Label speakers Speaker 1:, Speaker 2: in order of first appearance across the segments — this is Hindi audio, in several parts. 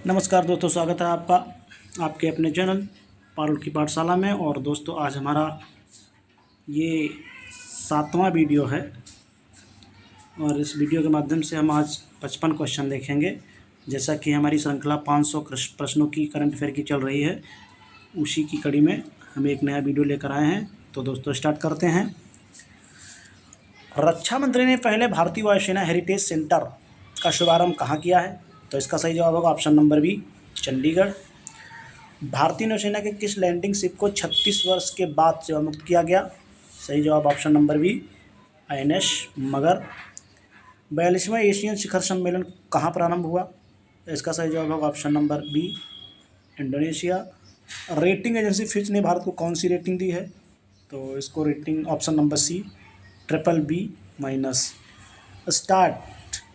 Speaker 1: नमस्कार दोस्तों, स्वागत है आपका आपके अपने चैनल पारुल की पाठशाला में। और दोस्तों, आज हमारा ये 7वां वीडियो है और इस वीडियो के माध्यम से हम आज 55 क्वेश्चन देखेंगे। जैसा कि हमारी श्रृंखला 500 प्रश्नों की करंट अफेयर की चल रही है, उसी की कड़ी में हम एक नया वीडियो लेकर आए हैं। तो दोस्तों, स्टार्ट करते हैं। रक्षा मंत्री ने पहले भारतीय वायुसेना हेरिटेज सेंटर का शुभारंभ कहाँ किया है? तो इसका सही जवाब होगा ऑप्शन नंबर बी, चंडीगढ़। भारतीय नौसेना के किस लैंडिंग शिप को 36 वर्ष के बाद सेवामुक्त किया गया? सही जवाब ऑप्शन नंबर बी, INS मगर। 42वां एशियन शिखर सम्मेलन कहाँ प्रारंभ हुआ? इसका सही जवाब होगा option number b, Indonesia. Rating agency Fitch ने भारत को कौन सी रेटिंग दी है? तो इसको rating option number c, BBB-। Start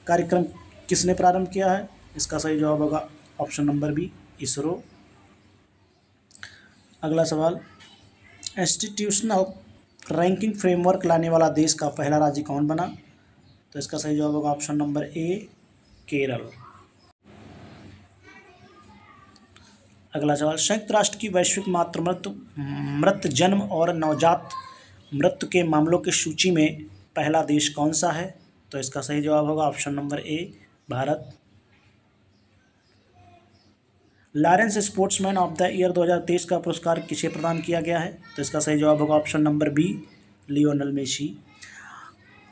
Speaker 1: कार्यक्रम किसने प्रारंभ किया है? इसका सही जवाब होगा ऑप्शन नंबर बी, इसरो। अगला सवाल, इंस्टीट्यूशनल रैंकिंग फ्रेमवर्क लाने वाला देश का पहला राज्य कौन बना? तो इसका सही जवाब होगा ऑप्शन नंबर ए, केरल। अगला सवाल, संयुक्त राष्ट्र की वैश्विक मृत जन्म और नवजात मृत्यु के मामलों की सूची में पहला देश कौन सा है? तो इसका सही जवाब होगा option number A, Bharat. Lawrence sportsman of the year 2023 का पुरस्कार किसे प्रदान किया गया है? तो इसका सही जवाब होगा option number B, Lionel Messi.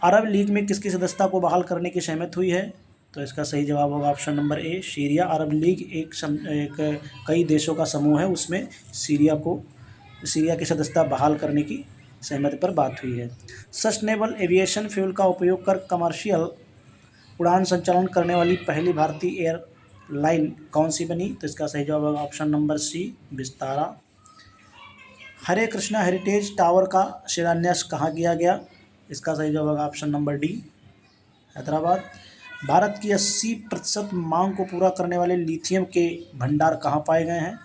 Speaker 1: Arab League में किसकी सदस्यता को बहाल करने की सहमति हुई है? तो इसका सही जवाब होगा ऑप्शन नंबर ए, सीरिया। अरब लीग एक कई देशों का समूह है, उसमें सीरिया की सदस्यता बहाल करने की सहमति पर बात हुई है। सस्टेनेबल एविएशन फ्यूल का उपयोग कर कमर्शियल उड़ान संचालन करने वाली पहली भारतीय एयरलाइन कौन सी बनी? तो इसका सही जवाब होगा ऑप्शन नंबर सी, विस्तारा। हरे कृष्णा हेरिटेज टावर का शिलान्यास कहाँ किया गया? इसका सही जवाब होगा option number D, Hyderabad. Bharat की 80% मांग को पूरा करने वाले लिथियम के भंडार कहाँ पाए गए हैं?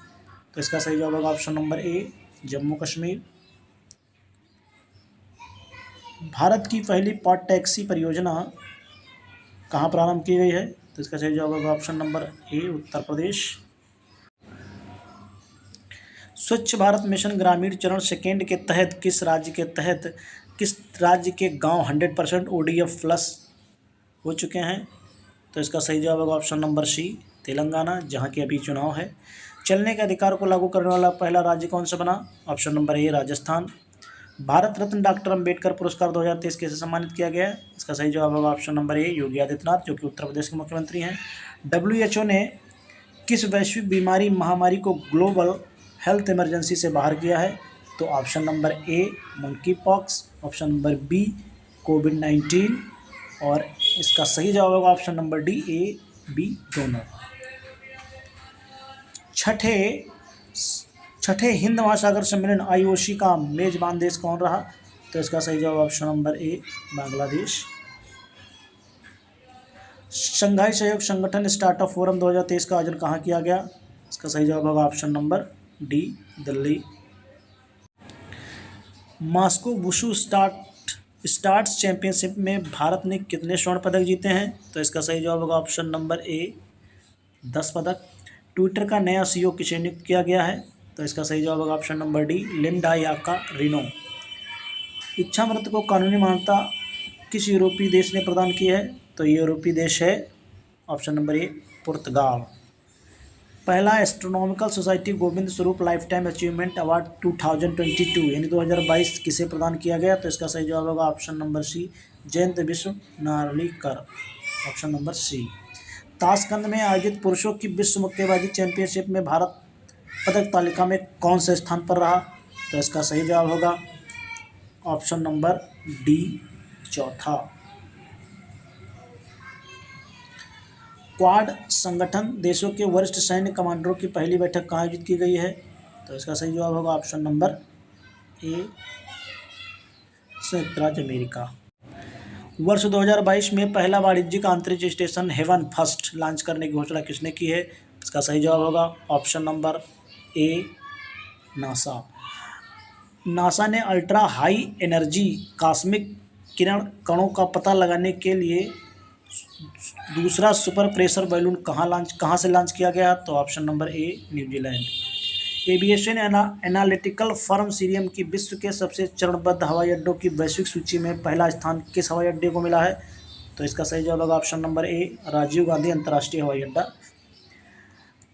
Speaker 1: तो इसका सही जवाब होगा ऑप्शन नंबर ए, जम्मू कश्मीर। भारत की पहली पॉड टैक्सी परियोजना कहाँ प्रारंभ की गई है? तो इसका सही जवाब होगा ऑप्शन नंबर ए, उत्तर प्रदेश। स्वच्छ भारत मिशन ग्रामीण चरण सेकेंड के तहत किस राज्य के गांव 100% ODF प्लस हो चुके हैं? तो इसका सही जवाब होगा ऑप्शन नंबर सी, तेलंगाना, जहां के अभी चुनाव है। चलने के अधिकार को लागू करने वाला पहला राज्य कौन सा बना? ऑप्शन नंबर ए, राजस्थान। भारत रत्न डॉक्टर अंबेडकर पुरस्कार 2023 कैसे सम्मानित किया गया है? इसका सही जवाब होगा ऑप्शन नंबर ए, योगी आदित्यनाथ, जो कि उत्तर प्रदेश के मुख्यमंत्री हैं। WHO ने किस वैश्विक बीमारी महामारी को ग्लोबल हेल्थ इमरजेंसी से बाहर किया है? तो option number A, monkey pox, option number B, कोविड-19 और इसका सही जवाब होगा option number D, A B दोनों। छठे हिंद महासागर सम्मेलन IOC का मेजबान देश कौन रहा? तो इसका सही जवाब ऑप्शन नंबर ए, बांग्लादेश। शंघाई सहयोग संगठन स्टार्टअप फोरम 2023 का आयोजन कहाँ किया गया? इसका सही जवाब होगा option number D, Delhi. Moscow wushu starts championship में भारत ने कितने स्वर्ण पदक जीते हैं? तो इसका सही जवाब होगा ऑप्शन नंबर ए, 10 पदक। ट्विटर का नया CEO किसे नियुक्त किया गया है? तो इसका सही जवाब होगा option number D, Linda Yaccarino. इच्छामृत को कानूनी मान्यता किस यूरोपीय देश ने प्रदान की है? तो ये यूरोपीय देश है ऑप्शन नंबर ए, पुर्तगाल। पहला astronomical society Govind Swarup lifetime achievement award 2022 यानी 2022 किसे प्रदान किया गया? तो इसका सही जवाब होगा option number c, Jayant Vishwa Narlikar, option number c. Tashkent में आयोजित पुरुषों की विश्व मुक्केबाजी चैंपियनशिप में भारत पदक तालिका में कौन से स्थान पर रहा? तो इसका सही जवाब होगा ऑप्शन नंबर डी, चौथा। क्वाड संगठन देशों के वरिष्ठ सैन्य कमांडरों की पहली बैठक कहाँ आयोजित की गई है? तो इसका सही जवाब होगा ऑप्शन नंबर ए, संयुक्त राज्य अमेरिका। वर्ष 2022 में पहला वाणिज्यिक अंतरिक्ष स्टेशन हेवन फर्स्ट लॉन्च करने की घोषणा किसने की है? इसका सही जवाब होगा ऑप्शन नंबर ए, नासा। नासा ने अल्ट्रा हाई एनर्जी कॉस्मिक किरण कणों का पता लगाने के लिए दूसरा सुपर प्रेशर बैलून कहाँ से लॉन्च किया गया? तो option number a New Zealand. Aviation analytical firm Cirium की विश्व के सबसे चरणबद्ध हवाई अड्डों की वैश्विक सूची में पहला स्थान किस हवाई अड्डे को मिला है? तो इसका सही जवाब होगा option number a Rajiv Gandhi अंतर्राष्ट्रीय हवाई अड्डा।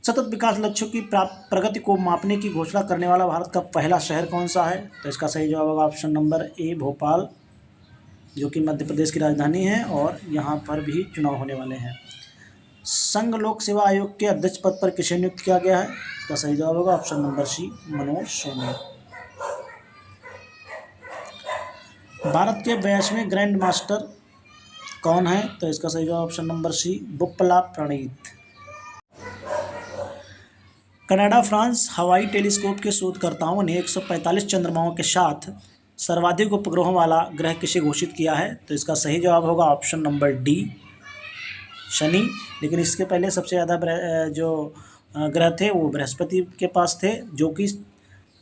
Speaker 1: सतत विकास लक्ष्यों की प्रगति को मापने की घोषणा करने वाला भारत का पहला शहर कौन सा है? तो इसका सही जवाब होगा ऑप्शन नंबर ए भोपाल, जो कि मध्य प्रदेश की राजधानी है और यहाँ पर भी चुनाव होने वाले हैं। संघ लोक सेवा आयोग के अध्यक्ष पद पर किसे नियुक्त किया गया है? इसका सही जवाब होगा option number c Manoj Soni. Bharat के 82वें ग्रैंड मास्टर कौन है? तो इसका सही जवाब ऑप्शन नंबर सी बुप्पला प्रणीत। कनाडा फ्रांस हवाई टेलीस्कोप के शोधकर्ताओं ने 145 चंद्रमाओं के साथ सर्वाधिक उपग्रहों वाला ग्रह किसे घोषित किया है? तो इसका सही जवाब होगा ऑप्शन नंबर डी शनि। लेकिन इसके पहले सबसे ज़्यादा जो ग्रह थे वो बृहस्पति के पास थे, जो कि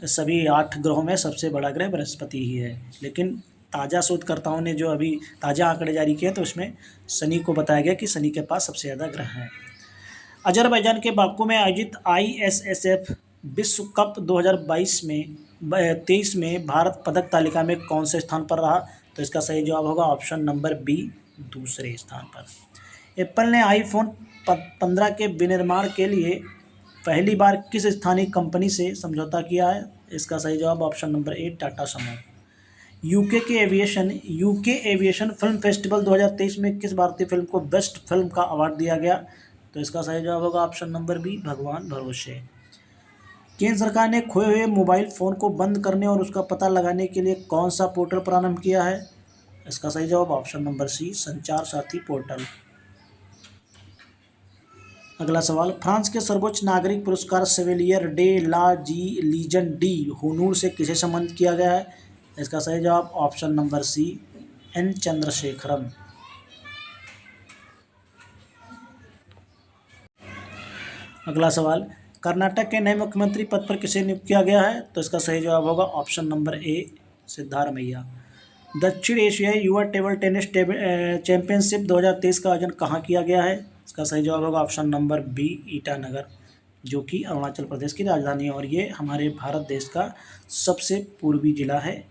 Speaker 1: सभी 8 ग्रहों में सबसे बड़ा ग्रह बृहस्पति ही है। लेकिन ताज़ा शोधकर्ताओं ने जो अभी ताज़ा आंकड़े जारी किए तो उसमें शनि को बताया गया कि शनि के पास सबसे ज़्यादा ग्रह हैं। अजरबैजान के बाकू में आयोजित ISSF विश्व कप 2023 में भारत पदक तालिका में कौन से स्थान पर रहा? तो इसका सही जवाब होगा ऑप्शन नंबर बी दूसरे स्थान पर। एप्पल ने iPhone 15 के विनिर्माण के लिए पहली बार किस स्थानीय कंपनी से समझौता किया है? इसका सही जवाब ऑप्शन नंबर ए टाटा समूह। यूके एविएशन फिल्म फेस्टिवल 2023 में किस भारतीय फिल्म को बेस्ट फिल्म का अवार्ड दिया गया? तो इसका सही जवाब होगा ऑप्शन नंबर बी भगवान भरोसे। केंद्र सरकार ने खोए हुए मोबाइल फ़ोन को बंद करने और उसका पता लगाने के लिए कौन सा पोर्टल प्रारंभ किया है? इसका सही जवाब ऑप्शन नंबर सी संचार साथी पोर्टल। अगला सवाल, फ्रांस के सर्वोच्च नागरिक पुरस्कार Chevalier de la Legion d' Honneur से किसे सम्मानित किया गया है? इसका सही जवाब option number c N Chandrasekaran. अगला सवाल, कर्नाटक के नए मुख्यमंत्री पद पर किसे नियुक्त किया गया है? तो इसका सही जवाब होगा ऑप्शन नंबर ए सिद्धारमैया। दक्षिण एशियाई युवा टेबल टेनिस चैंपियनशिप 2023 का आयोजन कहाँ किया गया है? इसका सही जवाब होगा ऑप्शन नंबर बी ईटानगर, जो कि अरुणाचल प्रदेश की राजधानी है और ये हमारे भारत देश का सबसे पूर्वी जिला है,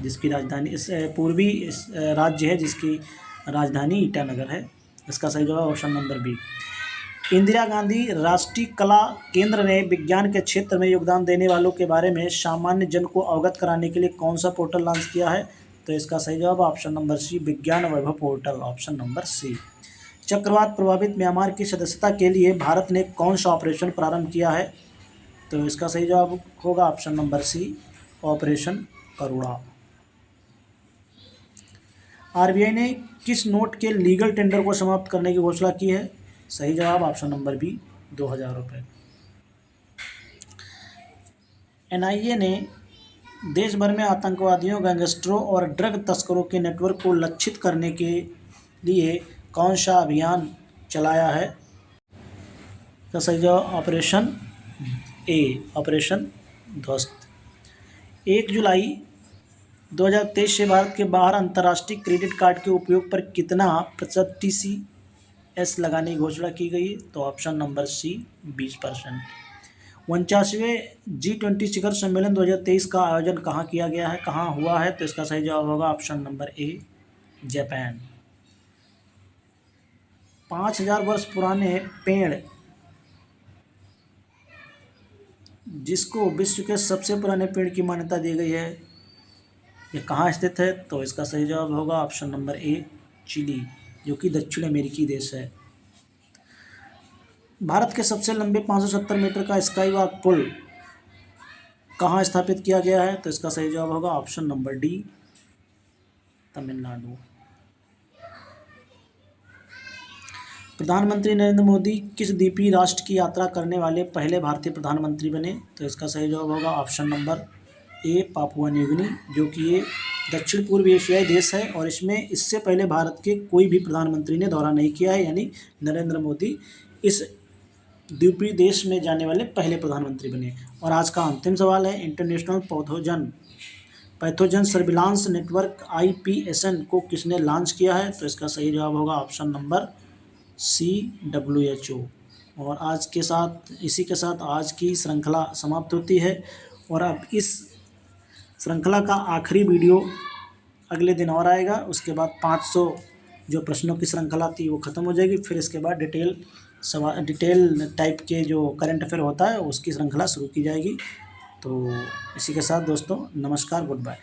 Speaker 1: जिसकी राजधानी पूर्वी राज्य है जिसकी राजधानी ईटानगर है। इसका सही जवाब option number b. Indira Gandhi राष्ट्रीय कला केंद्र ने विज्ञान के क्षेत्र में योगदान देने वालों के बारे में सामान्य जन को अवगत कराने के लिए कौन सा पोर्टल लॉन्च किया है? तो इसका सही जवाब ऑप्शन नंबर सी विज्ञान वैभव पोर्टल, ऑप्शन नंबर सी। चक्रवात प्रभावित म्यांमार की सदस्यता के लिए भारत ने कौन सा ऑपरेशन प्रारंभ किया है? तो इसका सही जवाब होगा ऑप्शन नंबर सी ऑपरेशन करुणा। RBI ने किस नोट के लीगल टेंडर को समाप्त करने की घोषणा की है? सही जवाब ऑप्शन नंबर बी 2000 रुपये। NIA ने देश भर में आतंकवादियों, गैंगस्टरों और ड्रग तस्करों के नेटवर्क को लक्षित करने के लिए कौन सा अभियान चलाया है? तो सही जवाब ऑपरेशन ध्वस्त। 1 जुलाई 2023 से भारत के बाहर अंतर्राष्ट्रीय क्रेडिट कार्ड के उपयोग पर कितना % TCS लगाने की घोषणा की गई? तो ऑप्शन नंबर सी 20%। 49वें G20 शिखर सम्मेलन 2023 का आयोजन कहाँ किया गया है, कहाँ हुआ है? तो इसका सही जवाब होगा ऑप्शन नंबर ए जापान। 5000 वर्ष पुराने पेड़ जिसको विश्व के सबसे पुराने पेड़ की मान्यता दी गई है, ये कहाँ स्थित है? तो इसका सही जवाब होगा ऑप्शन नंबर ए चिली, जो कि दक्षिण अमेरिकी देश है। भारत के सबसे लंबे 570 मीटर का स्काई वॉक पुल कहाँ स्थापित किया गया है? तो इसका सही जवाब होगा ऑप्शन नंबर डी तमिलनाडु। प्रधानमंत्री नरेंद्र मोदी किस द्वीपीय राष्ट्र की यात्रा करने वाले पहले भारतीय प्रधानमंत्री बने? तो इसका सही जवाब होगा ऑप्शन नंबर ए पापुआ न्यू गिनी, जो कि ये दक्षिण पूर्व एशियाई देश है और इसमें इससे पहले भारत के कोई भी प्रधानमंत्री ने दौरा नहीं किया है, यानी नरेंद्र मोदी इस द्वीपीय देश में जाने वाले पहले प्रधानमंत्री बने। और आज का अंतिम सवाल है, इंटरनेशनल पौधोजन पैथोजन सर्विलांस नेटवर्क IPSN को किसने लॉन्च किया है? तो इसका सही जवाब होगा ऑप्शन नंबर सी, WHO। और आज के साथ इसी के साथ आज की श्रृंखला समाप्त होती है और अब इस श्रृंखला का आखिरी वीडियो अगले दिन और आएगा। उसके बाद 500 जो प्रश्नों की श्रृंखला थी वो ख़त्म हो जाएगी। फिर इसके बाद डिटेल टाइप के जो करंट अफेयर होता है उसकी श्रृंखला शुरू की जाएगी। तो इसी के साथ दोस्तों नमस्कार, गुड बाय।